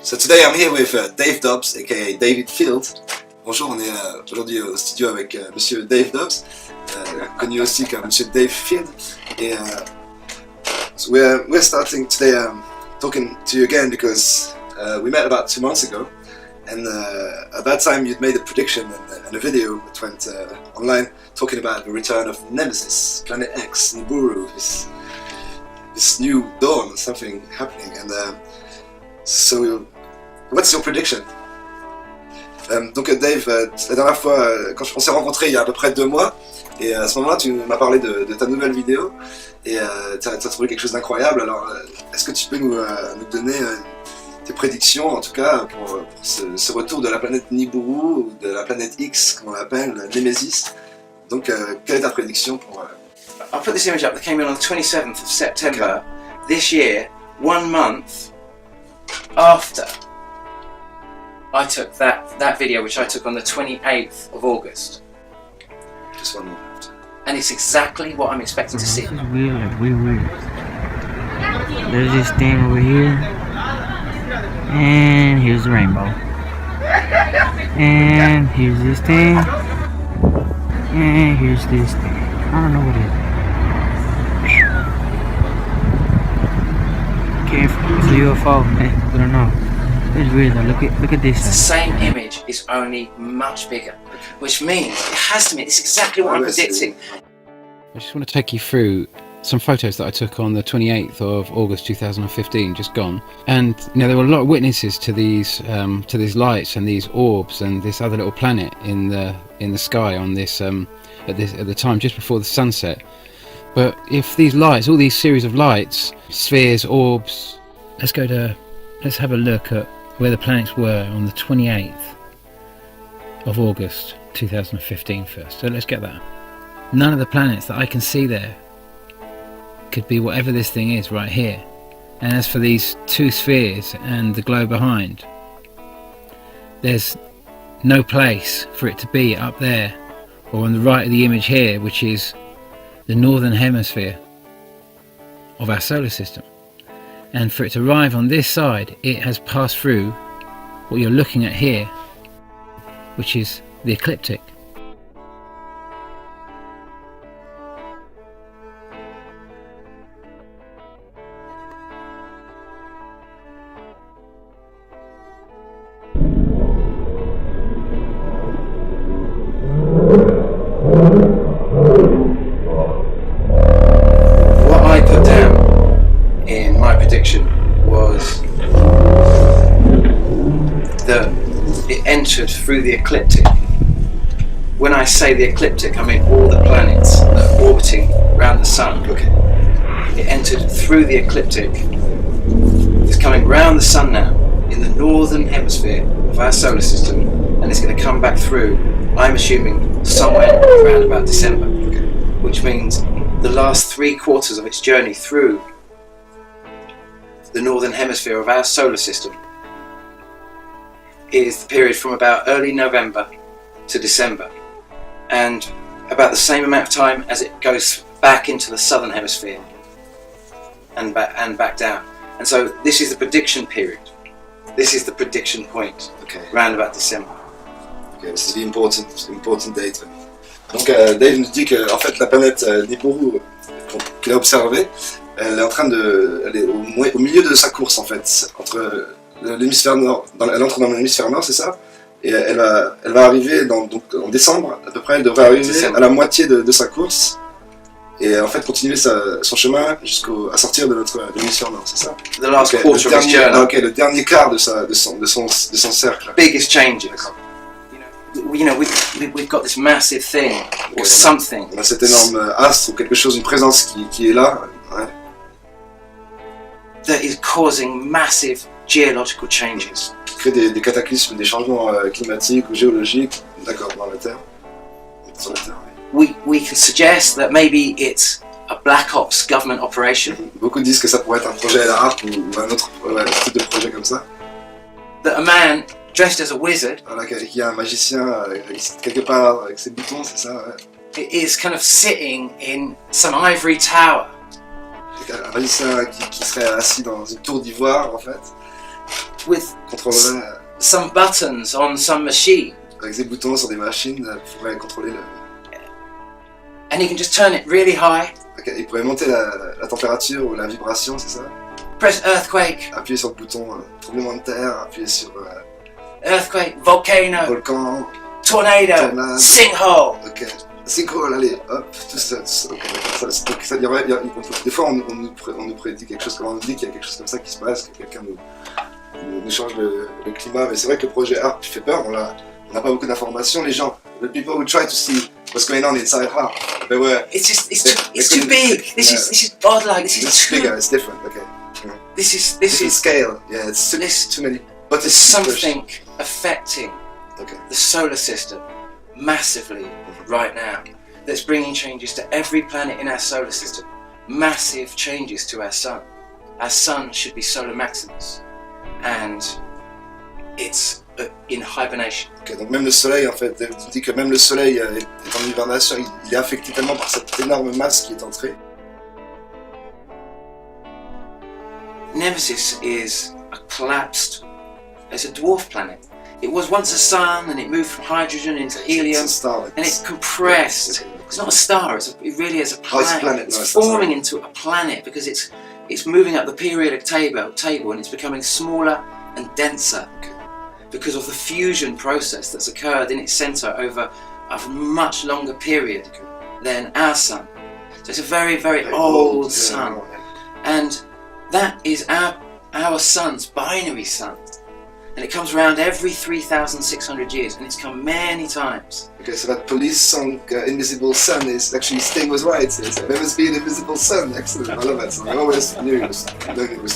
So today I'm here with Dave Dobbs, aka David Field. Bonjour, on est aujourd'hui au studio avec Monsieur Dave Dobbs, connu aussi comme Monsieur Dave Field. Et so we're starting today talking to you again because we met about 2 months ago, and at that time you'd made a prediction and a video that went online talking about the return of Nemesis, Planet X, Nibiru, this new dawn, something happening. And so, what's your prediction? Donc Dave, la dernière fois, quand on s'est rencontrés il y a à peu près 2 mois, et à ce moment-là tu m'as parlé de ta nouvelle vidéo, et tu as trouvé quelque chose d'incroyable. Alors est-ce que tu peux nous donner tes prédictions, en tout cas, pour ce retour de la planète Nibiru, ou de la planète X, comme on l'appelle, Nemesis? Donc quelle est ta prédiction pour... I'll put this image up that came in on the 27th of September this year, 1 month after I took that video, which I took on the 28th of August. Just 1 month after. And it's exactly what I'm expecting to see. This is weird, like weird. There's this thing over here, and here's the rainbow. And here's this thing, and here's this thing. I don't know what it is. Careful, it's a UFO. I don't know. It's weird though. Look at this. The same image is only much bigger, which means it has to mean it's exactly what I'm predicting. I just want to take you through some photos that I took on the 28th of August 2015, just gone. And there were a lot of witnesses to these lights and these orbs and this other little planet in the sky on this at the time just before the sunset. But if these lights, all these series of lights, spheres, orbs, let's have a look at where the planets were on the 28th of August 2015 first. So let's get that. None of the planets that I can see there could be whatever this thing is right here. And as for these 2 spheres and the glow behind, there's no place for it to be up there or on the right of the image here, which is the northern hemisphere of our solar system. And for it to arrive on this side, it has passed through what you're looking at here, which is the ecliptic. What I put down in my prediction was that it entered through the ecliptic. When I say the ecliptic, I mean all the planets that are orbiting around the sun. Okay. It entered through the ecliptic. It's coming round the sun now in the northern hemisphere of our solar system, and it's going to come back through, I'm assuming, somewhere around about December, which means the last 3/4 of its journey through the northern hemisphere of our solar system is the period from about early November to December, and about the same amount of time as it goes back into the southern hemisphere and back down. And so this is the prediction period. This is the prediction point. Okay. Round about December. Okay, this is the important date. Donc Dave nous dit que en fait la planète Nibiru qu'il a observée, elle est au milieu de sa course en fait, entre l'hémisphère nord, elle entre dans l'hémisphère nord, c'est ça, et elle va arriver donc en décembre à peu près, elle devrait arriver à la moitié de sa course et en fait continuer son chemin à sortir de l'hémisphère nord, c'est ça? The last quarter of his journey. Ok, le dernier quart de son cercle. Biggest changes. We've got this massive thing or something. On a cet énorme astre ou quelque chose, une présence qui est là. Ouais. That is causing massive geological changes. Qui crée des cataclysmes, des changements climatiques ou géologiques, d'accord, dans la Terre. Sur la Terre, oui. We can suggest that maybe it's a black ops government operation. Beaucoup disent que ça pourrait être un projet à la harpe ou un autre type de projet comme ça. That a man dressed as a wizard, voilà, qu'il y a un magicien quelque part avec ses boutons, c'est ça, ouais. Is kind of sitting in some ivory tower. Un magicien qui serait assis dans une tour d'ivoire, en fait. with contrôlerait some buttons on some machine, avec des boutons sur des machines, pourrait contrôler le. and he can just turn it really high. Okay, il pourrait monter la température ou la vibration, c'est ça? Press earthquake, Appuyer sur le bouton tremblement de terre, appuyer sur earthquake, volcano, volcan, tornado, tornade. sinkhole. Ok. Synchro, allez, hop, tout ça. Ok, d'accord. Donc ça, des fois, on nous prédit quelque chose, comme on nous dit qu'il y a quelque chose comme ça qui se passe, que quelqu'un nous change le climat. Mais c'est vrai que le projet ARP fait peur. On n'a pas beaucoup d'informations. Les gens, the people who try to see what's going on inside ARP, they were. It's too big. This is godlike. This is too bigger. It's different. Okay. This Different is scale. Yeah, it's too many. But there's something affecting Okay. the solar system massively right now that's bringing changes to every planet in our solar system. Massive changes to our sun. Our sun should be solar maximus, and it's in hibernation. Okay, donc même le soleil, en fait, tu dis que même le soleil est en hibernation, il est affecté tellement par cette énorme masse qui est entrée. Nemesis is a collapsed, it's a dwarf planet. It was once a sun, and it moved from hydrogen into helium, It's a star, and it compressed. Okay. It's not a star. It really is a planet. Oh, it's a planet. It's No, it's forming not. into a planet because it's moving up the periodic table, and it's becoming smaller and denser because of the fusion process that's occurred in its centre over a much longer period than our sun. So it's a very, very old sun, and that is our sun's binary sun. And it comes around every 3,600 years, and it's come many times. Okay, so that police song, Invisible Sun, is actually Sting was right. It's there must be an invisible sun. Excellent, I love that song. I always knew it was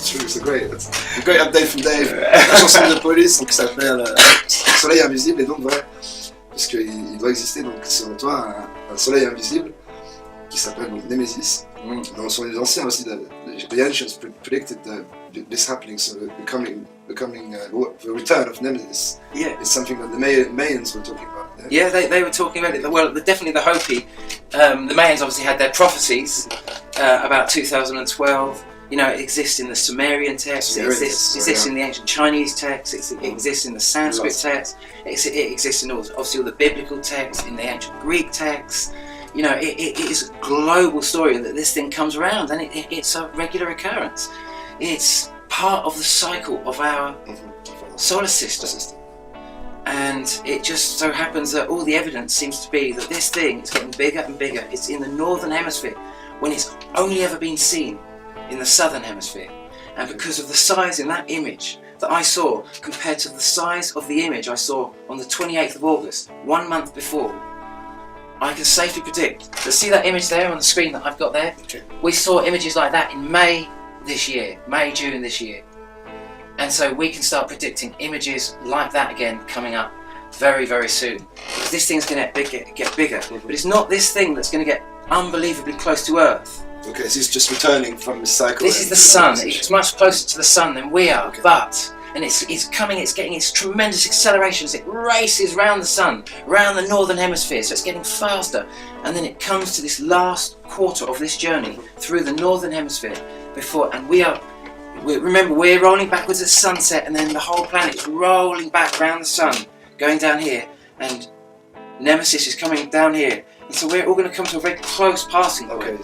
true. It's that's a great update from Dave. La chanson de police, donc, qui s'appelle Soleil invisible, et donc voilà, puisqu'il doit exister donc selon toi un soleil invisible qui s'appelle donc Nemesis. Donc sont les anciens aussi, the ancients predicted this happening, so the return of Nemesis. Yeah. It's something that the Mayans were talking about. Yeah, they were talking about it. Well, definitely the Hopi. The Mayans obviously had their prophecies about 2012. You know, it exists in the Sumerian text, it exists in the ancient Chinese text, it exists in the Sanskrit text, it exists in obviously all the biblical texts, in the ancient Greek texts. You know, it is a global story that this thing comes around, and it's a regular occurrence. It's part of the cycle of our solar system. And it just so happens that all the evidence seems to be that this thing is getting bigger and bigger. It's in the northern hemisphere when it's only ever been seen in the southern hemisphere. And because of the size in that image that I saw compared to the size of the image I saw on the 28th of August, 1 month before, I can safely predict that, see that image there on the screen that I've got there? Okay. We saw images like that in May, June this year. And so we can start predicting images like that again coming up very, very soon. Because this thing's going to get bigger. But it's not this thing that's going to get unbelievably close to Earth. Okay, so it's just returning from the cycle. This is the sun. It's much closer to the sun than we are. Okay. But, and it's getting its tremendous acceleration as it races round the sun, round the northern hemisphere. So it's getting faster. And then it comes to this last quarter of this journey through the northern hemisphere. And remember, we're rolling backwards at sunset, and then the whole planet's rolling back around the sun, going down here, and Nemesis is coming down here, and so we're all going to come to a very close passing point. Okay.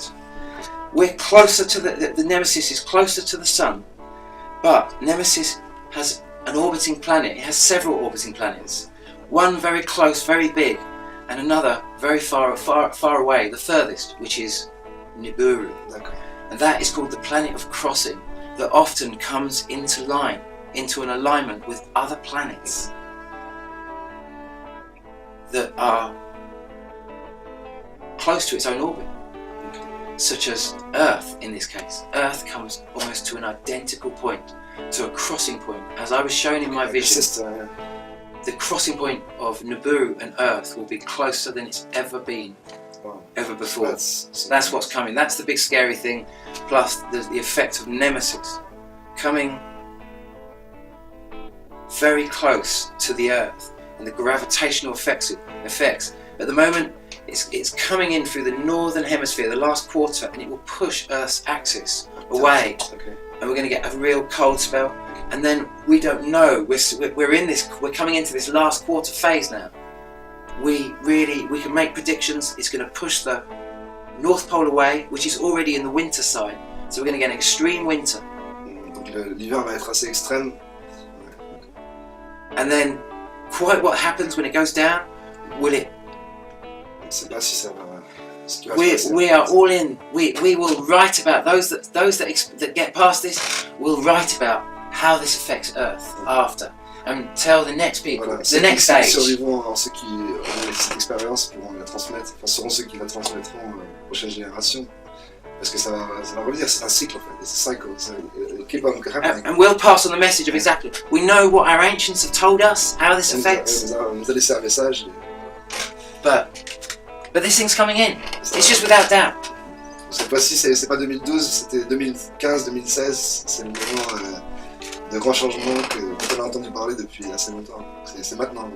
We're closer to the Nemesis is closer to the sun, but Nemesis has an orbiting planet. It has several orbiting planets. One very close, very big, and another very far away, the furthest, which is Nibiru. Okay. And that is called the planet of crossing, that often comes into an alignment with other planets that are close to its own orbit, such as Earth in this case. Earth comes almost to an identical point, to a crossing point. As I was shown in my vision, the crossing point of Nibiru and Earth will be closer than it's ever been. Ever before. That's what's coming. That's the big scary thing, plus the effect of Nemesis coming very close to the Earth and the gravitational effects. At the moment, it's coming in through the northern hemisphere, the last quarter, and it will push Earth's axis away. Okay. And we're going to get a real cold spell and then we don't know. We're coming into this last quarter phase now. We can make predictions. It's going to push the North Pole away, which is already in the winter side. So we're going to get an extreme winter. Donc l'hiver va être assez extrême. And then, quite what happens when it goes down? Will it? Je ne sais pas si ça va. We are all in. We will write about those that get past this. Will write about how this affects Earth after, and tell the next people, Voilà. the next Ceux qui age. survivront, alors ceux qui auront cette expérience pourront la transmettre. Enfin, seront ceux qui la transmettront aux prochaines générations. Parce que ça va revenir, c'est un cycle en fait, it's a cycle, so it'll keep on happening. And we'll pass on the message of exactly. We know what our ancients have told us, how this affects. On nous a laissé un message. But this thing's coming in. It's just without doubt. Cette fois-ci, c'est pas 2012, c'était 2015, 2016. C'est le moment de grands changements dont on a entendu parler depuis assez longtemps. C'est maintenant.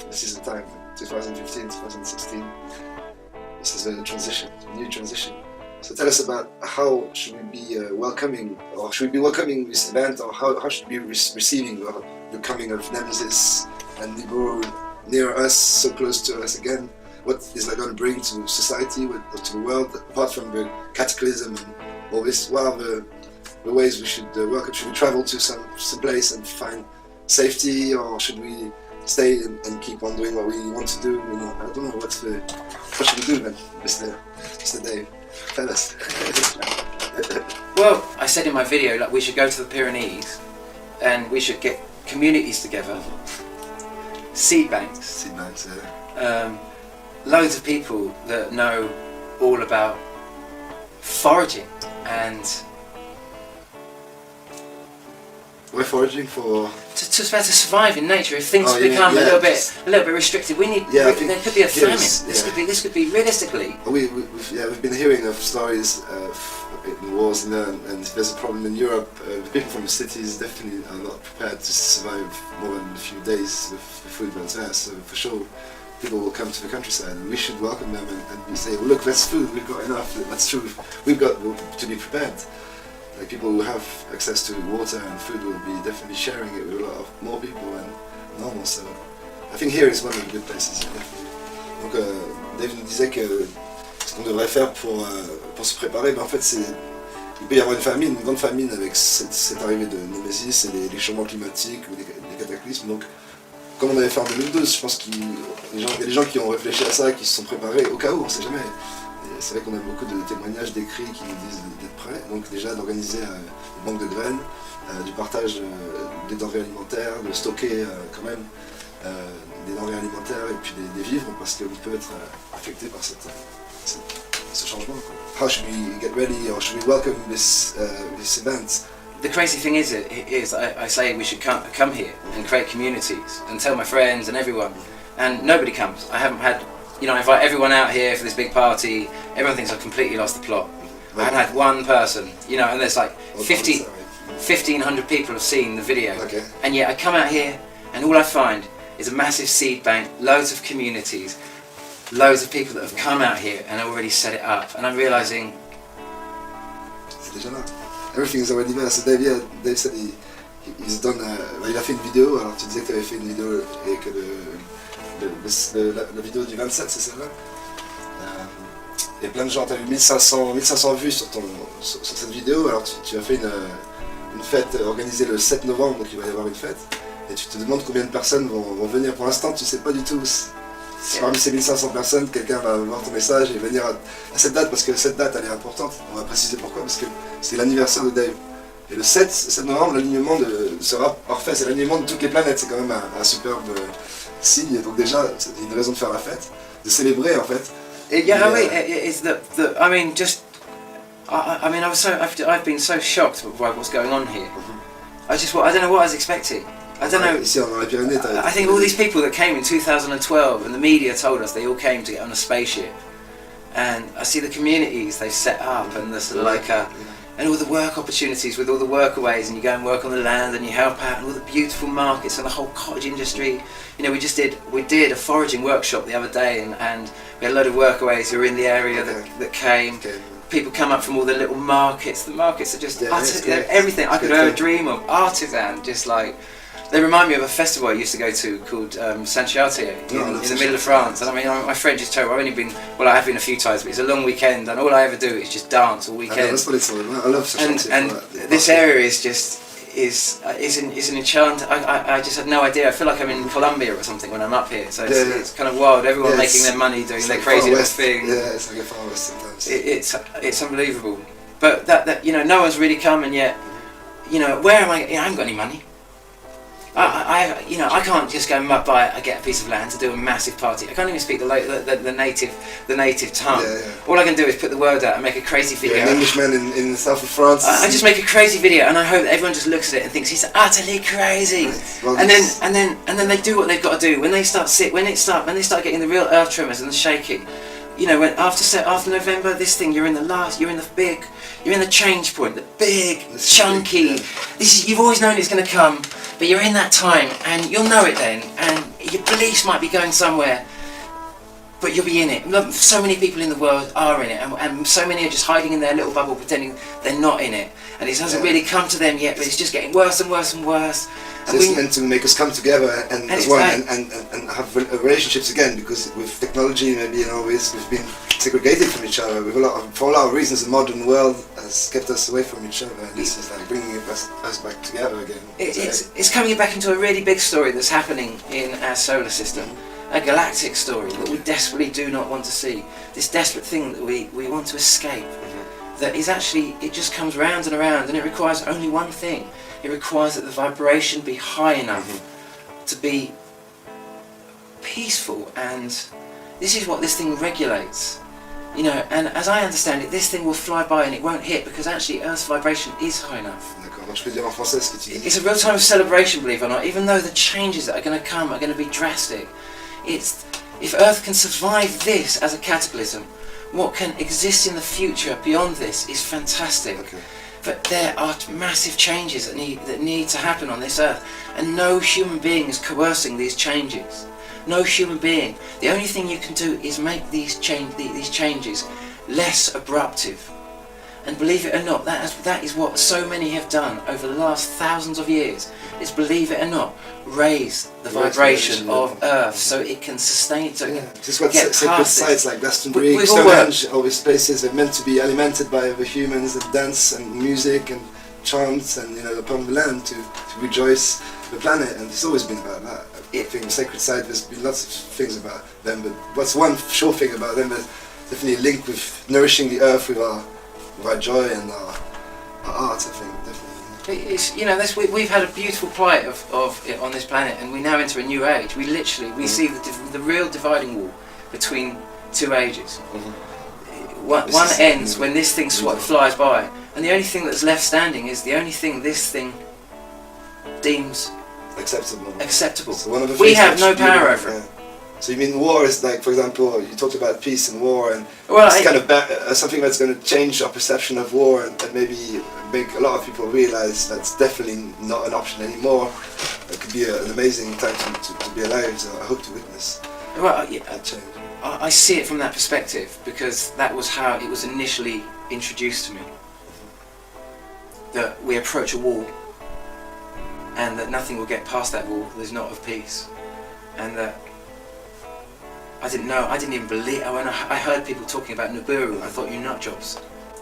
This is the time. 2015, 2016. This is a transition, a new transition. So tell us about how should we be welcoming, or should we be welcoming this event, or how should we be receiving the coming of Nemesis and Nibiru near us, so close to us again? What is that going to bring to society, to the world, apart from the cataclysm and all this? What are the ways we should welcome? Should we travel to some place and find safety, or should we stay and keep on doing what we want to do? I don't know, what should we do then, Mr. Dave? Tell us. Well, I said in my video, like, we should go to the Pyrenees and we should get communities together, seed banks, C'est nice, loads of people that know all about foraging and We're foraging for. to survive in nature. If things Oh, become yeah. a little bit restricted, we need. Yeah, I there think- could be a famine. yes, This yeah. could be realistically. We've been hearing of stories of wars and if there's a problem in Europe, the people from the cities definitely are not prepared to survive more than a few days with the food that's there. So for sure, people will come to the countryside, and we should welcome them and say, well, look, that's food. We've got enough. That's true. We've got to be prepared. Like people who have access to water and food will be definitely sharing it with a lot of more people than normal. So I think here is one of the good places. Yeah, definitely. Donc Dave nous disait que ce qu'on devrait faire pour se préparer, ben en fait il peut y avoir une grande famine avec cette arrivée de Nemesis et les changements climatiques ou les cataclysmes. Donc comme on avait fait en 2012, je pense qu'il y a des gens qui ont réfléchi à ça, qui se sont préparés au cas où, on ne sait jamais. C'est vrai qu'on a beaucoup de témoignages, d'écrits qui nous disent d'être prêts. Donc déjà d'organiser des banques de graines, du partage des denrées alimentaires, de stocker quand même des denrées alimentaires et puis des vivres, parce qu'on peut être affecté par ce changement. How should we get ready, or should we welcome this event? The crazy thing is I say we should come here and create communities and tell my friends and everyone, and nobody comes. I haven't had, I invite everyone out here for this big party. Everyone thinks I've completely lost the plot. I haven't had one person, and there's like 1,500 people have seen the video. Okay. And yet I come out here and all I find is a massive seed bank, loads of communities, loads of people that have come out here and already set it up. And I'm realizing... C'est déjà là. Everything is already there. So Dave said he's done. Il a fait une vidéo. Alors tu disais que tu avais fait une vidéo et que la vidéo du 27, c'est celle-là. Il y a plein de gens. Tu as eu 1500 vues sur cette vidéo. Alors tu as fait une fête organisée le 7 novembre, donc il va y avoir une fête. Et tu te demandes combien de personnes vont venir. Pour l'instant, tu ne sais pas du tout. Si parmi ces 1500 personnes, quelqu'un va voir ton message et venir à cette date, parce que cette date elle est importante. On va préciser pourquoi, parce que c'est l'anniversaire de Dave. Et le 7 novembre, l'alignement sera parfait. C'est l'alignement de toutes les planètes. C'est quand même un superbe signe. Et donc déjà, c'est une raison de faire la fête, de célébrer en fait. It's I've been so shocked by what's going on here. I don't know what I was expecting. I don't know. Ici dans les Pyrénées, I think all these people that came in 2012, and the media told us they all came to get on a spaceship. And I see the communities they've set up, and the sort of and all the work opportunities with all the workaways, and you go and work on the land, and you help out, and all the beautiful markets, and the whole cottage industry. We did a foraging workshop the other day, and we had a load of workaways who were in the area that came. people come up from all the little markets. The markets are just it's great. everything I could It's ever good. dream of. Artisan, just like. They remind me of a festival I used to go to called Saint-Chartier in the middle of France. And I mean, my French is terrible. I've only been, well, I have been a few times, but it's a long weekend, and all I ever do is just dance all I know, weekend. that's what it's all about. I love Saint-Chartier. And this area is just is an enchant. I just had no idea. I feel like I'm in Colombia or something when I'm up here. So it's kind of wild. Everyone making their money, doing their like crazy little West thing. Yeah, it's like a Far West sometimes. It's unbelievable. But that you know, no one's really come, and yet, you know, where am I? You know, I haven't got any money. I can't just go and get a piece of land to do a massive party. I can't even speak the native tongue. All I can do is put the word out and make a crazy video. You're an Englishman in the south of France. I just make a crazy video, and I hope that everyone just looks at it and thinks he's utterly crazy. Right. Well, and then they do what they've got to do. When they start getting the real earth tremors and the shaking. You know, when after November, this thing, you're in the change point, the big, chunky. You've always known it's going to come, but you're in that time, and you'll know it then. And your beliefs might be going somewhere, but you'll be in it. Look, so many people in the world are in it, and so many are just hiding in their little bubble, pretending they're not in it. And it hasn't really come to them yet, but it's just getting worse and worse and worse. So it's meant to make us come together and as one and have relationships again, because with technology, maybe, you know, we've been segregated from each other for a lot of reasons. The modern world has kept us away from each other, and this is like bringing us back together again. It's coming back into a really big story that's happening in our solar system, a galactic story that we desperately do not want to see. This desperate thing that we want to escape. That is actually, it just comes round and around, and it requires only one thing. It requires that the vibration be high enough to be peaceful, and this is what this thing regulates. You know, and as I understand it, this thing will fly by and it won't hit, because actually Earth's vibration is high enough. D'accord, donc je peux dire en français ce que tu dis. It's a real time of celebration, believe it or not, even though the changes that are going to come are going to be drastic. If Earth can survive this as a cataclysm, what can exist in the future beyond this is fantastic. Okay. But there are massive changes that need to happen on this Earth, and no human being is coercing these changes. No human being. The only thing you can do is make these changes less abruptive. And believe it or not, that is what so many have done over the last thousands of years. Is, believe it or not, raise the vibration of Earth so it can sustain, so it can This is what get sacred past sites it. like Glastonbury, We've all worked. Stonehenge, all these places are meant to be alimented by the humans and dance and music and chants and, you know, upon the land to rejoice the planet, and it's always been about that. I think the sacred site, there's been lots of things about them, but what's one sure thing about them is definitely linked with nourishing the earth with our joy and our art, I think, definitely. It's, you know, we've had a beautiful plight of it on this planet, and we now enter a new age. We literally see the real dividing wall between two ages. One ends when this thing flies by, and the only thing that's left standing is the only thing this thing deems acceptable. So one of the We things have that no power over it. So you mean war is like, for example, you talked about peace and war, and Well, it's kind of something that's going to change our perception of war, and maybe make a lot of people realize that's definitely not an option anymore. It could be an amazing time to be alive, so I hope to witness that change. I see it from that perspective, because that was how it was initially introduced to me. That we approach a wall, and that nothing will get past that wall that is not of peace, and that I didn't even believe. When I heard people talking about Nibiru, I thought, you nut jobs.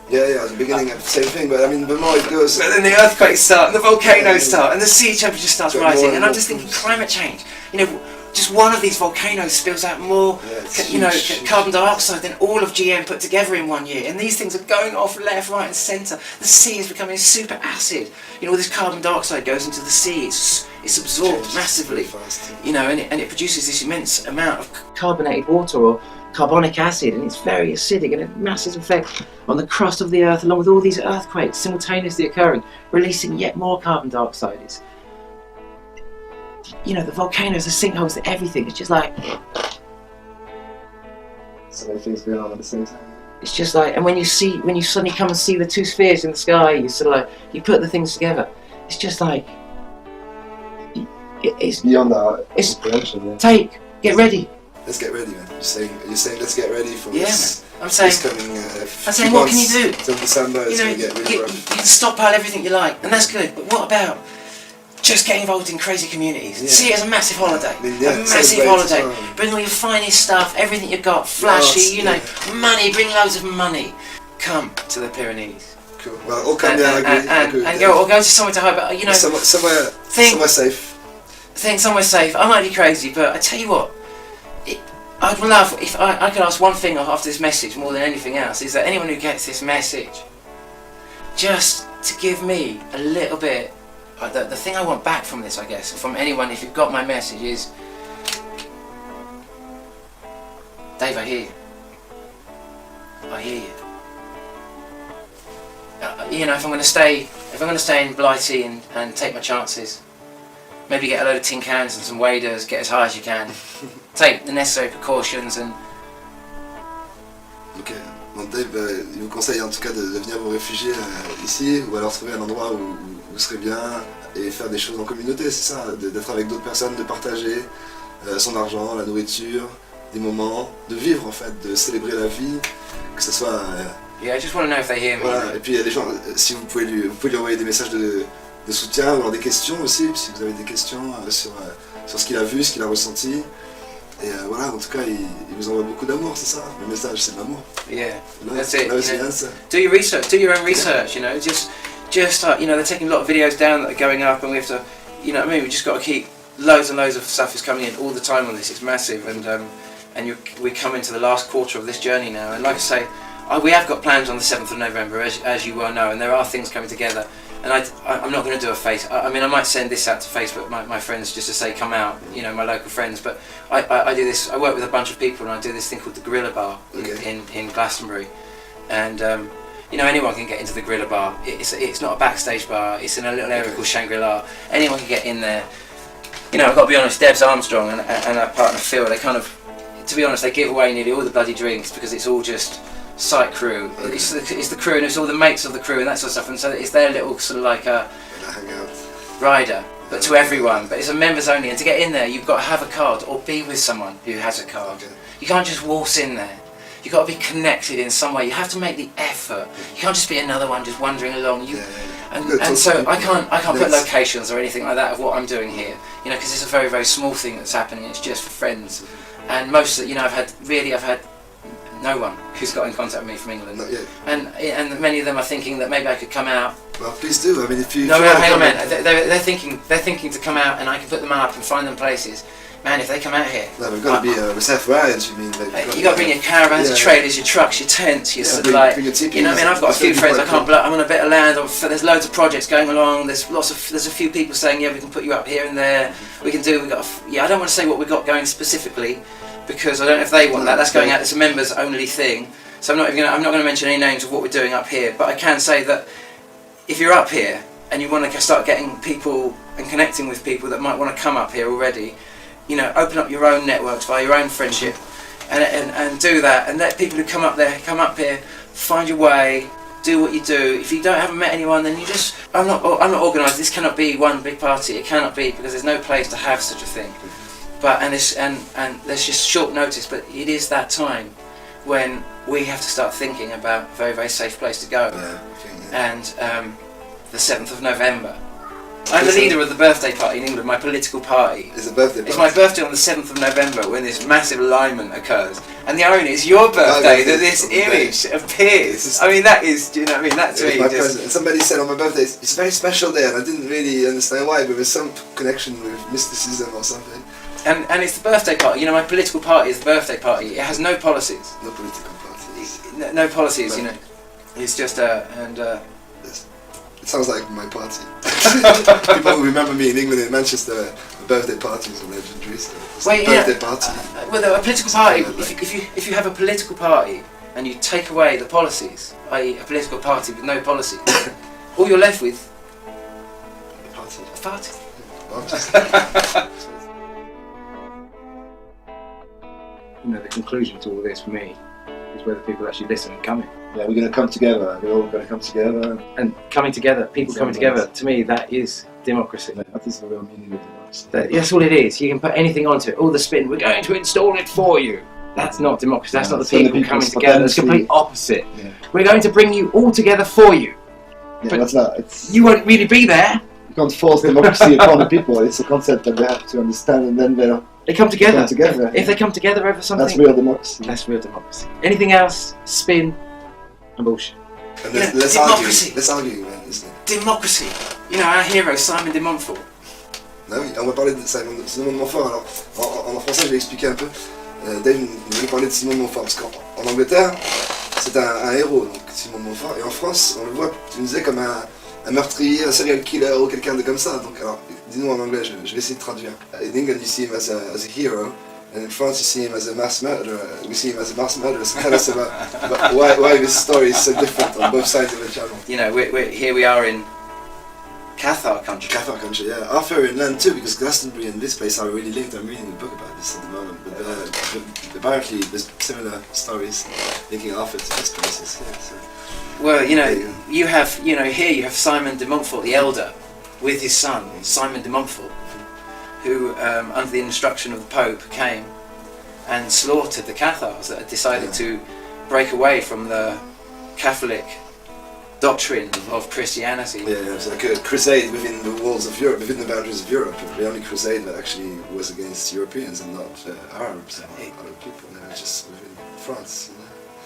Yeah, at the beginning, the same thing, but I mean, the more it goes... But then the earthquakes start, and the volcanoes start, and the sea temperature starts rising, and I'm just thinking, climate change. You know, just one of these volcanoes spills out more, carbon dioxide than all of GM put together in 1 year, and these things are going off left, right, and centre. The sea is becoming super acid. You know, all this carbon dioxide goes into the sea. It's absorbed massively. You know, and it produces this immense amount of carbonated water or carbonic acid, and it's very acidic, and it has a massive effect on the crust of the Earth, along with all these earthquakes simultaneously occurring, releasing yet more carbon dioxide. It's, you know, the volcanoes, the sinkholes, the everything. It's just like, So many things going on at the same time. it's just like, and when you suddenly come and see the two spheres in the sky, you sort of like, you put the things together. It's just like, it's Beyond our It's- comprehension, yeah. get ready. Let's get ready, man. You're saying let's get ready for Yeah, this I'm saying, It's coming, what can you do? Till December, it's You know, going to get really you rough. can stockpile everything you like, and that's good. But what about just getting involved in crazy communities? Yeah. See it as a massive holiday. I mean, yeah, a massive celebrate holiday. as well. Bring all your finest stuff, everything you've got, flashy, you know, money. Bring loads of money. Come to the Pyrenees. Cool. Well, all come there, I agree with and that. go to somewhere to hide. But you know, somewhere safe. Think somewhere safe. I might be crazy, but I tell you what, I'd love if I could ask one thing after this message more than anything else, is that anyone who gets this message, just to give me a little bit, the thing I want back from this, I guess, from anyone, if you've got my message, is, Dave, I hear you. I hear you. You know, if I'm going to stay in Blighty and take my chances, maybe get a load of tin cans and some waders, get as high as you can, take the necessary precautions and... Ok, donc Dave, il vous conseille en tout cas de venir vous réfugier ici, ou alors trouver un endroit où vous serez bien et faire des choses en communauté, c'est ça, d'être avec d'autres personnes, de partager son argent, la nourriture, des moments, de vivre en fait, de célébrer la vie, que ce soit... Yeah, I just want to know if they hear me. Voilà, et puis il y a des gens, si vous pouvez lui envoyer des messages de soutien ou alors des questions aussi, si vous avez des questions sur ce qu'il a vu, ce qu'il a ressenti. Et voilà, en tout cas, il vous envoie beaucoup d'amour, c'est ça. Le message, c'est de l'amour. Yeah, That's it. That the answer. Do your research, do your own research. You know, just you know, they're taking a lot of videos down that are going up, and we have to, you know what I mean. We just got to keep loads and loads of stuff is coming in all the time on this. It's massive, and we're coming to the last quarter of this journey now. And like I say, we have got plans on the 7th of November, as you well know, and there are things coming together. And I'm not going to do a face. I mean, I might send this out to Facebook, my friends, just to say come out, you know, my local friends. But I do this. I work with a bunch of people, and I do this thing called the Gorilla Bar in Glastonbury. And you know, anyone can get into the Gorilla Bar. It's not a backstage bar. It's in a little area called Shangri-La. Anyone can get in there. You know, I've got to be honest. Debs Armstrong and our partner Phil, they kind of, to be honest, they give away nearly all the bloody drinks because it's all just site crew. Okay. It's the crew and it's all the mates of the crew and that sort of stuff, and so it's their little sort of like a rider, but to everyone. But it's a members only, and to get in there you've got to have a card or be with someone who has a card. Okay. You can't just waltz in there. You've got to be connected in some way. You have to make the effort. You can't just be another one just wandering along. And so I can't put locations or anything like that of what I'm doing here, you know, because it's a very, very small thing that's happening. It's just for friends, and most of it, you know, I've had no one who's got in contact with me from England. Not yet. And many of them are thinking that maybe I could come out. Well, please do. I mean, if you... No, hang on a minute. They're thinking to come out and I can put them up and find them places. Man, if they come out here... No, we've got to be self-reliant, you mean? You've got to bring your caravans, your trailers, your trucks, your tents, your sort of like... Bring your teepees. You know what I mean? I've got a few friends, I'm on a bit of land, there's loads of projects going along, there's a few people saying, yeah, we can put you up here and there, I don't want to say what we've got going specifically, because I don't know if they want that. That's going out. It's a members only thing. So I'm not going to mention any names of what we're doing up here. But I can say that if you're up here and you want to start getting people and connecting with people that might want to come up here already, you know, open up your own networks via your own friendship, and do that, and let people who come up here, find your way, do what you do. If you haven't met anyone, then you just... I'm not organised. This cannot be one big party. It cannot be, because there's no place to have such a thing. But and there's just short notice, but it is that time when we have to start thinking about a very, very safe place to go. And the 7th of November. I'm the leader of the birthday party in England, my political party. It's a birthday party. It's my birthday on the 7th of November when this massive alignment occurs. And the irony is your birthday that this image appears. I mean, that is, do you know what I mean? That to me just... Somebody said on my birthday, it's a very special day, and I didn't really understand why, but there's some connection with mysticism or something. And it's the birthday party. You know, my political party is the birthday party. It has no policies. No political parties. No policies, you know. It's just It sounds like my party. People who remember me in England and Manchester, the birthday parties are legendary. So birthday party. Well, a political party. If you have a political party and you take away the policies, i.e., a political party with no policies, all you're left with. A party. You know, the conclusion to all this for me is whether people actually listen and come in. Yeah, we're going to come together. We're all going to come together. And coming together, people coming together, to me, that is democracy. That is the real meaning of democracy. That's all it is. You can put anything onto it, all the spin. We're going to install it for you. That's not democracy. That's not the It's not the people coming people's together. It's the potentially- complete opposite. Yeah. We're going to bring you all together for you. Yeah, But that's not. It's, You won't really be there. you can't force democracy upon the people. It's a concept that they have to understand, and then they They come together. come together. If they come together over something, That's real democracy. that's real democracy. Anything else, spin and bullshit. And Yeah, let's democracy. argue. Let's argue, man. Isn't it? Democracy. You know, our hero, Simon de Montfort. Ah oui, on va parler de Simon de Montfort. Alors, en français, je vais expliquer un peu. Dave nous voulait parler de Simon de Montfort, parce qu'en Angleterre, c'est un héros, donc Simon de Montfort. Et en France, on le voit, tu nous disais, comme un meurtrier, un serial killer ou quelqu'un de comme ça. Donc, alors, dis-nous en anglais, je vais essayer de traduire. In England, you see him as a hero. And in France, you see him as a mass murderer. We see him as a mass murderer. So tell us about why this story is so different on both sides of the channel. You know, here we are in Cathar country. Cathar country, yeah. Arthur Inland too, because Glastonbury and this place are really linked. I'm reading a book about this at the moment, but apparently there's similar stories linking Arthur to these places. Yeah, so. Well, you know, here you have Simon de Montfort the elder with his son, Simon de Montfort, who, under the instruction of the Pope, came and slaughtered the Cathars that had decided to break away from the Catholic doctrine of Christianity. Yeah, it was like a crusade within the walls of Europe, within the boundaries of Europe. The only crusade that actually was against Europeans and not Arabs and other people. They were just within France.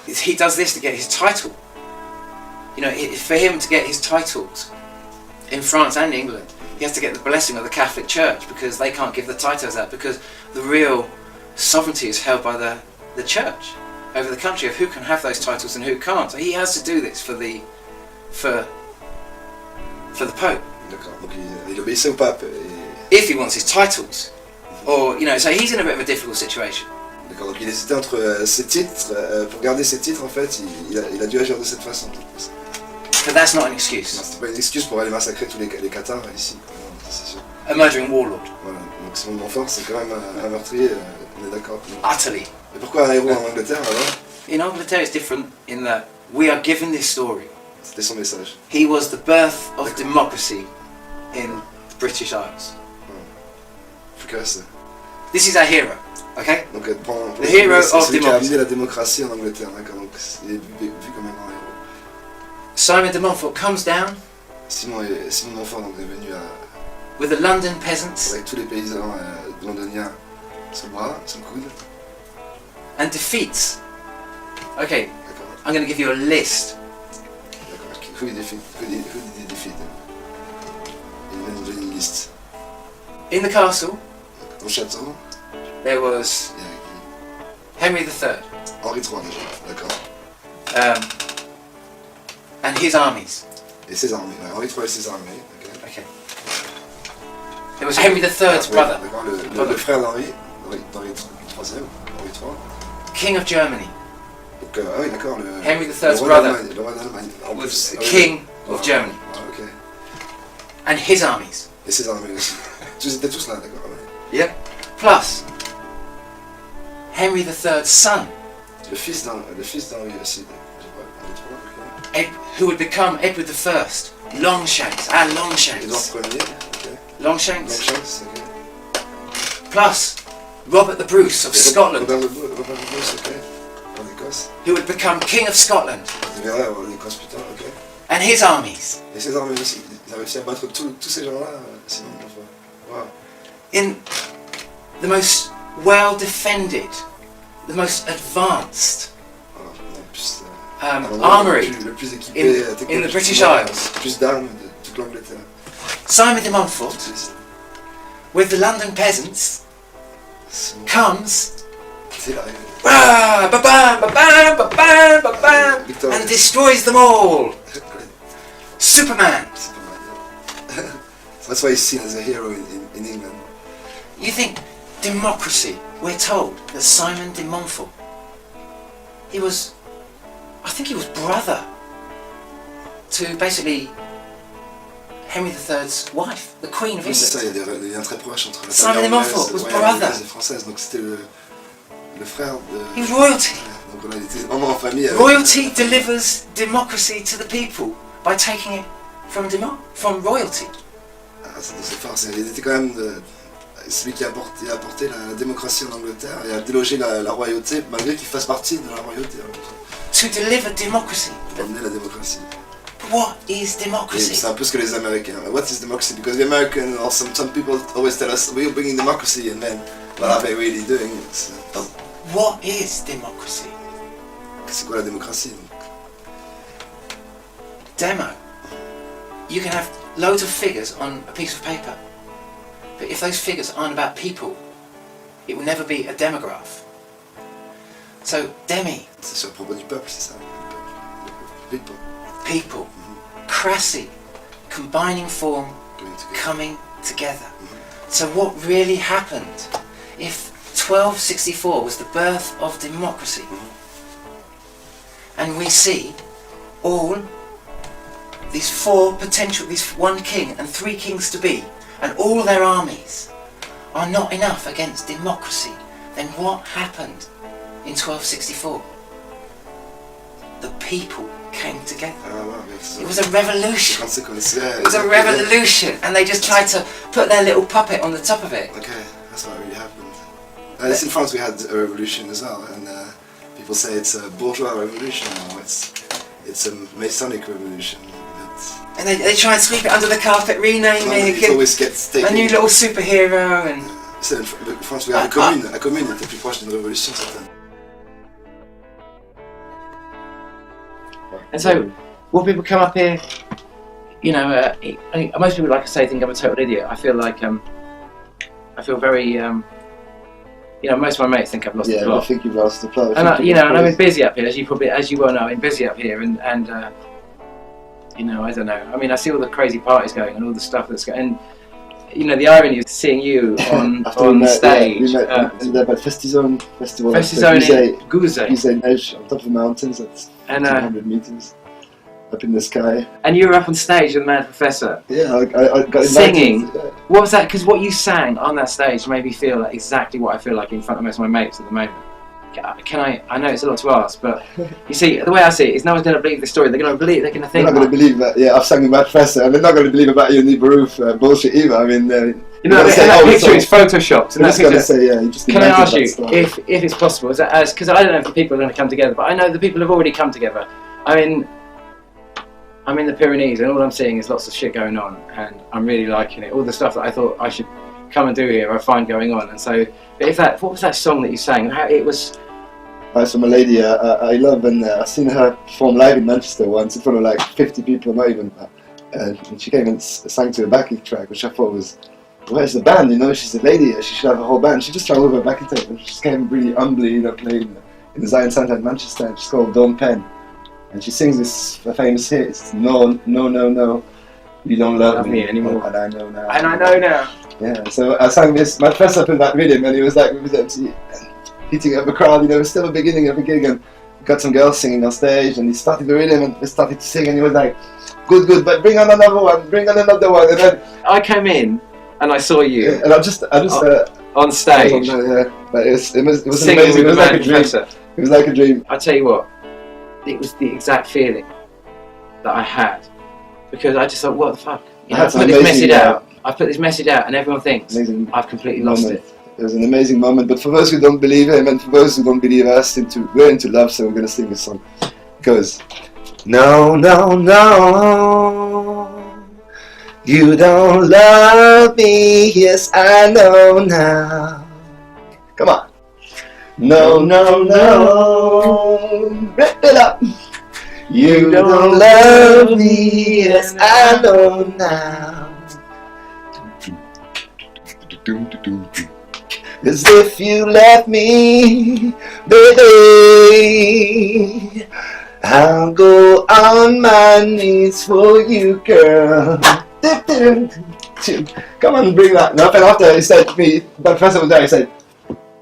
You know. He does this to get his title. You know, for him to get his titles in France and England, he has to get the blessing of the Catholic Church, because they can't give the titles out, because the real sovereignty is held by the Church over the country of who can have those titles and who can't. So he has to do this for the Pope. D'accord, donc il obéissait au pape. If he wants his titles. Or, you know, so he's in a bit of a difficult situation. D'accord, donc il hésitait entre ses titres. Pour garder ses titres, en fait, il a dû agir de cette façon. But that's not an excuse. Non, c'était pas une excuse pour aller massacrer tous les Cathares ici. C'est sûr. A murdering warlord. Voilà, donc Simon de Montfort, c'est quand même un meurtrier, on est d'accord. Utterly. Et pourquoi un héros en Angleterre alors? In Angleterre it's different in that we are given this story. C'était son message. He was the birth of democracy in the British Isles. Efficace. This is our hero, okay? Donc The hero c'est of celui qui a democracy. amené la démocratie en Angleterre, d'accord, donc il est vu comme un grand héros. Simon de Montfort comes down Simon de Montfort donc, est venu with the London peasants avec tous les paysans londoniens sur le bras, sur le coude. and defeats. Okay, D'accord, I'm going to give you a list. d'accord. Who did he defeat? Il m'a donné une liste. In the castle, Au château, there was il y a Henry III Henri III déjà, d'accord. and his armies. Et ses armées, ouais, Henri III et ses armées, ok. Okay. There was Henry III's Oui, brother, d'accord, le frère d'Henri, Henri III, Henri III. King of Germany, Donc, ah oui, d'accord, le Henry le III's roi brother d'Allemagne, le roi d'Allemagne. En was plus, the ah oui, King ouais, of Germany, ouais, ok. and his armies. Et ses armées aussi. Ils étaient tous là, d'accord. Ouais. Yep. Plus Henry III's son, Le fils d'Henri aussi, je sais pas, Henri III, ok. who would become Edward I, Longshanks, our Édouard Longshanks. Ier, ok. Longshanks. Longchamps, ok. Plus Robert the Bruce of Scotland, Robert le Bruce, ok. En Écosse. who would become King of Scotland, Tu verras, en Écosse plus tard, ok. and his armies. Et ses armées aussi. Ils ont réussi à battre tous ces gens-là, sinon on voit. Wow. In the most well defended, the most advanced Alors, en plus, armory le plus équipé, in the British Isles. Plus d'armes de toute l'Angleterre. Simon de Montfort, with the London peasants, comes C'est là. ah, ba-bam, ba-bam, ba-bam, ba-bam, Victor. and destroys them all. Superman. C'est pas mal. That's why he's seen as a hero in England. You think democracy? We're told that Simon de Montfort, I think he was brother to basically Henry III's wife, the Queen of Oui, c'est ça, England. il y a des liens très proches entre la Simon famille de Montfort anglaise, was ouais, brother. anglaise et française, donc c'était le frère de... He was royalty. Donc on a été vraiment en famille avec... Royalty delivers democracy to the people by taking it from royalty. Ah, c'est fort, il était quand même celui qui a apporté la démocratie en Angleterre et a délogé la royauté, malgré qu'il fasse partie de la royauté. To deliver democracy. Pour amener la démocratie. What is Et democracy? c'est un peu ce que les Américains. What is democracy? Because the American or some people always tell us we're bringing democracy, and then what are they really doing? What is democracy? C'est quoi la démocratie? Demo. You can have loads of figures on a piece of paper, but if those figures aren't about people, it will never be a demograph. So, demi, C'est sur le propos du peuple, c'est ça. People. people, crassy, combining form, Coming together. coming together. So what really happened? If 1264 was the birth of democracy, and we see all these these one king and 3 kings to be, and all their armies are not enough against democracy, then what happened in 1264? The people came together. Ah, ouais, It was a revolution. Consequences. It was a revolution, and they just tried to put their little puppet on the top of it. Okay, that's what really happened. In France we had a revolution as well, and people say it's a bourgeois revolution now. It's a Masonic revolution. And they try and sweep it under the carpet, rename It it, always gets taken. a new little superhero, and En France, we have la commune. La commune était plus proche d'une révolution certaine. And so, will people come up here? You know, I think most people, like I say, think I'm a total idiot. I feel like I feel very. You know, most of my mates think I've lost the plot. I think you've lost the plot. And and I've been busy up here, as you well know. I've been busy up here, and you know, I don't know. I mean, I see all the crazy parties going and all the stuff that's going. And you know, the irony of seeing you on stage. Yeah, we met at Festival in Guzet, Edge, on top of the mountains at 200 meters, up in the sky. And you were up on stage with the Mad Professor. Yeah, I got invited. Singing. What was that? Because what you sang on that stage made me feel like exactly what I feel like in front of most of my mates at the moment. Can I know it's a lot to ask, but you see, the way I see it is no one's going to believe the story. They're going to think. They're not going to believe that. Yeah, I've sang with Mad Professor, and they're not going to believe about your Nibiru bullshit either. I mean, you know, that picture is photoshopped. And that's going to say, yeah. You just can I ask you if it's possible? Is that because I don't know if the people are going to come together, but I know the people have already come together. I'm in the Pyrenees, and all I'm seeing is lots of shit going on, and I'm really liking it. All the stuff that I thought I should come and do here, I find going on. And so, what was that song that you sang? How it was. It's from a lady I love, and I've seen her perform live in Manchester once in front of like 50 people, not even that. And she came and sang to a backing track, which I thought was, where's the band? You know, she's a lady, she should have a whole band. She just tried with her backing track, and she just came really humbly, you know, playing in the Zion Centre in Manchester. And she's called Dawn Penn, and she sings this famous hit. It's No, no, no, no, you don't love me anymore. And I know now. And I know now. Yeah, so I sang this. My first up in that rhythm, and he was like, with MC. Hitting up the crowd, you know, it was still the beginning of the gig, and got some girls singing on stage, and he started the rhythm and they started to sing, and he was like, good, but bring on another one, and then I came in and I saw you, and I just on stage, but it was singing amazing. With It was like a dream. Professor. It was like a dream. I tell you what, it was the exact feeling that I had, because I just thought, what the fuck? You know, I put this message out, and everyone thinks I've completely lost it. It was an amazing moment, but for those who don't believe him and for those who don't believe us, we're into love, so we're going to sing this song. It goes, no, no, no, you don't love me, yes, I know now. Come on. No, no, no, rip it up. You don't love me, yes, I know now. As if you left me, baby, I'll go on my knees for you, girl. Come on, bring that. And after he said to me, the professor was there, he said,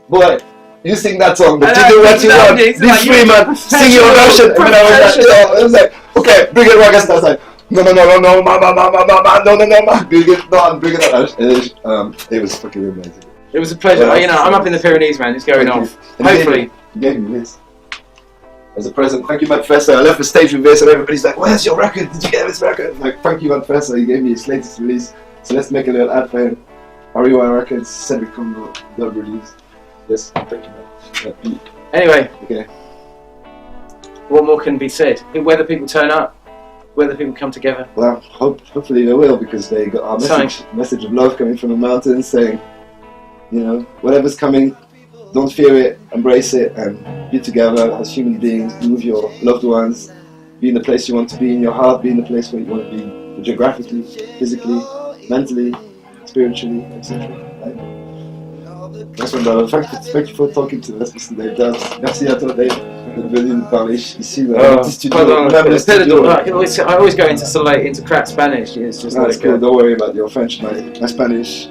boy, you sing that song, but you do what you want. Be free, man. Sing your version. And I was like, okay, bring it rock and stuff. Like, no, ma, no, bring it on. It was fucking amazing. It was a pleasure. You know, I'm up in the Pyrenees, man. It's going off. Hopefully. He gave me this as a present. Thank you, Mad Professor. I left the stage with this, and everybody's like, "Where's your record? Did you get this record?" I'm like, thank you, Mad Professor. He gave me his latest release. So let's make a little ad for him. RUI Records, Cedric Congo, dub release. Yes, thank you, man. Anyway, Okay. what more can be said? Whether people turn up, whether people come together. Well, hopefully they will, because they got our message of love coming from the mountains, saying, you know, whatever's coming, don't fear it, embrace it, and be together as human beings, be with your loved ones, be in the place you want to be in your heart, be in the place where you want to be geographically, physically, mentally, spiritually, etc. Right? That's one, brother. Thank you for talking to us, Mr. Dave Dubs. Merci à toi, Dave, d'être venu nous parler ici dans le petit studio. I always go into crap Spanish. It's just That's cool. Don't worry about your French, my Spanish.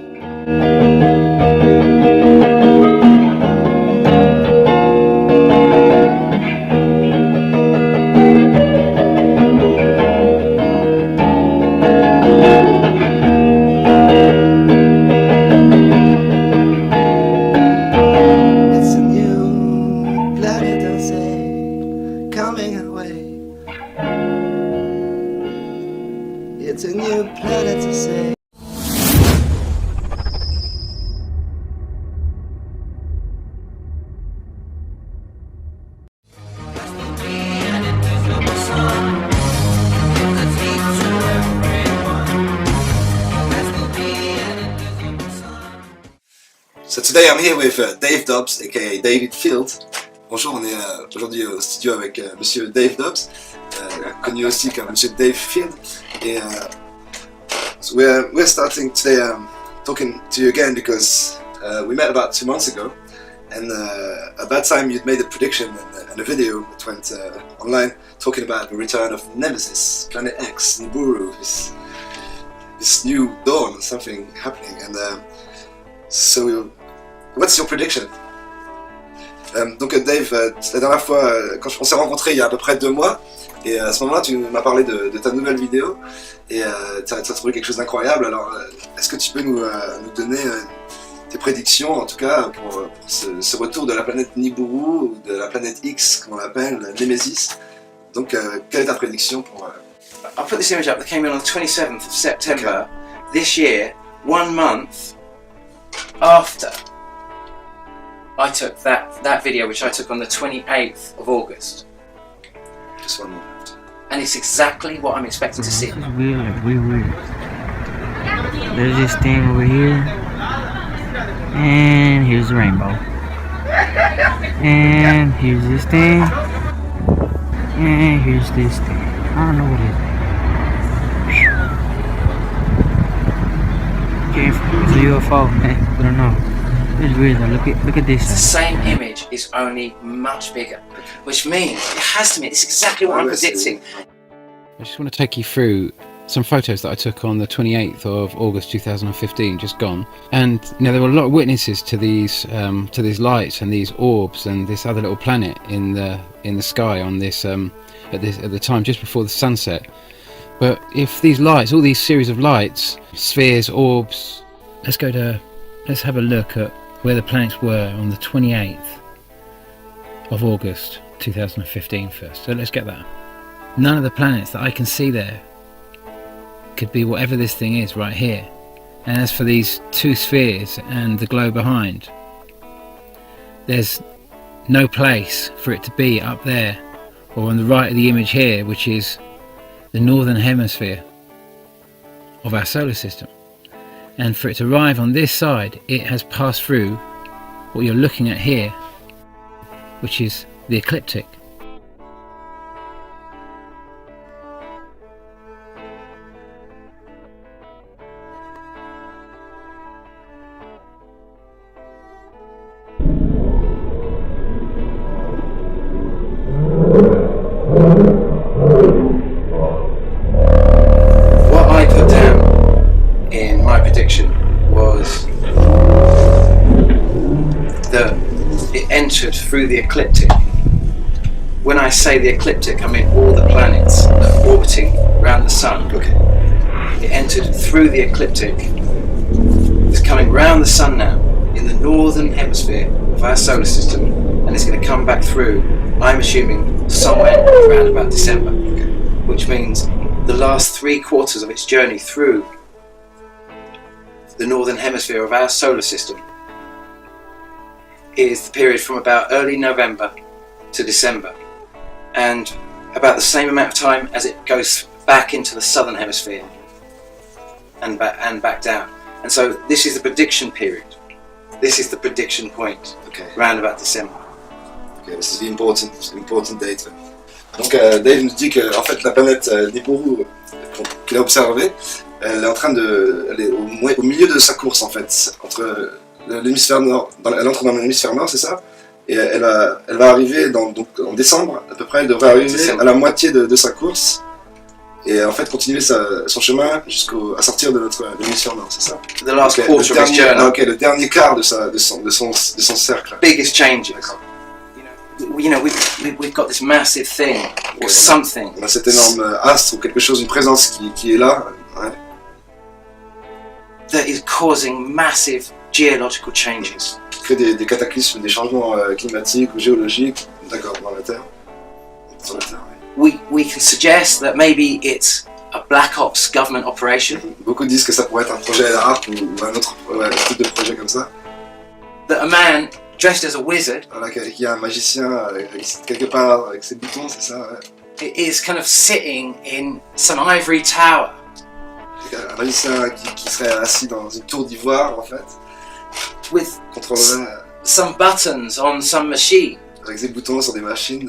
It's a new planet to say. So today I'm here with Dave Dubs, aka David Field. Bonjour, on est aujourd'hui au studio avec Monsieur Dave Dubs, connu aussi comme Monsieur Dave Field. Et so we're starting today talking to you again because we met about 2 months ago, and at that time you'd made a prediction and a video that went online talking about the return of Nemesis, Planet X, Nibiru, this new dawn, something happening. And so, what's your prediction? Donc Dave, la dernière fois, quand on s'est rencontrés il y a à peu près 2 mois, et à ce moment-là tu m'as parlé de ta nouvelle vidéo, et tu as trouvé quelque chose d'incroyable. Alors est-ce que tu peux nous donner tes prédictions, en tout cas pour ce retour de la planète Nibiru, ou de la planète X, comme on l'appelle, Nemesis. Donc quelle est ta prédiction pour... I put this image up that came in on the 27th of September this year, 1 month after I took that video, which I took on the 28th of August. Just 1 moment. And it's exactly what I'm expecting to see. This is weird, like weird. There's this thing over here, and here's the rainbow. And here's this thing, and here's this thing. I don't know what it is. Okay, it's a UFO, I don't know. It's weird though, look at this. The same image is only much bigger, which means it has to mean it's exactly what I'm predicting. I just want to take you through some photos that I took on the 28th of August 2015, just gone. And you know, there were a lot of witnesses to these lights and these orbs and this other little planet in the sky on this at the time just before the sunset. But if these lights, all these series of lights, spheres, orbs, let's have a look at where the planets were on the 28th of August 2015 first. So let's get that. None of the planets that I can see there could be whatever this thing is right here. And as for these 2 spheres and the glow behind, there's no place for it to be up there or on the right of the image here, which is the northern hemisphere of our solar system. And for it to arrive on this side, it has passed through what you're looking at here, which is the ecliptic. What I put down in my prediction was that it entered through the ecliptic. When I say the ecliptic, I mean all the planets that are orbiting around the sun. Okay. It entered through the ecliptic. It's coming round the sun now in the northern hemisphere of our solar system, and it's going to come back through, I'm assuming, somewhere around about December, which means the last 3/4 of its journey through the northern hemisphere of our solar system is the period from about early November to December, and about the same amount of time as it goes back into the southern hemisphere and back down. And so this is the prediction period. This is the prediction point, Okay. round about December. Okay, this is the important date. Donc Dave nous dit que en fait la planète Nibiru qu'il a observée, elle est en train elle est au milieu de sa course en fait, entre l'hémisphère nord, elle entre dans l'hémisphère nord, c'est ça? Et elle va arriver donc en décembre à peu près, elle devrait arriver à la moitié de sa course et en fait continuer son chemin à sortir de l'hémisphère nord, c'est ça? The last quarter of his journey. Ok, le dernier quart de son cercle. Biggest changes. D'accord. You know, we've got this massive thing or something On a cet énorme astre ou quelque chose, une présence qui est là, ouais, that is causing massive geological changes. qui crée des cataclysmes, des changements climatiques ou géologiques, d'accord, dans la Terre. Sur la Terre, oui. We can suggest that maybe it's a black ops government operation, Beaucoup disent que ça pourrait être un projet ARP ou un autre type de projet comme ça. that a man dressed as a wizard Voilà, qu'il y a un magicien quelque part avec ses boutons, c'est ça, ouais. is kind of sitting in some ivory tower Un magicien qui serait assis dans une tour d'ivoire, en fait, with contrôlerait some buttons on some machine. avec ses boutons sur des machines.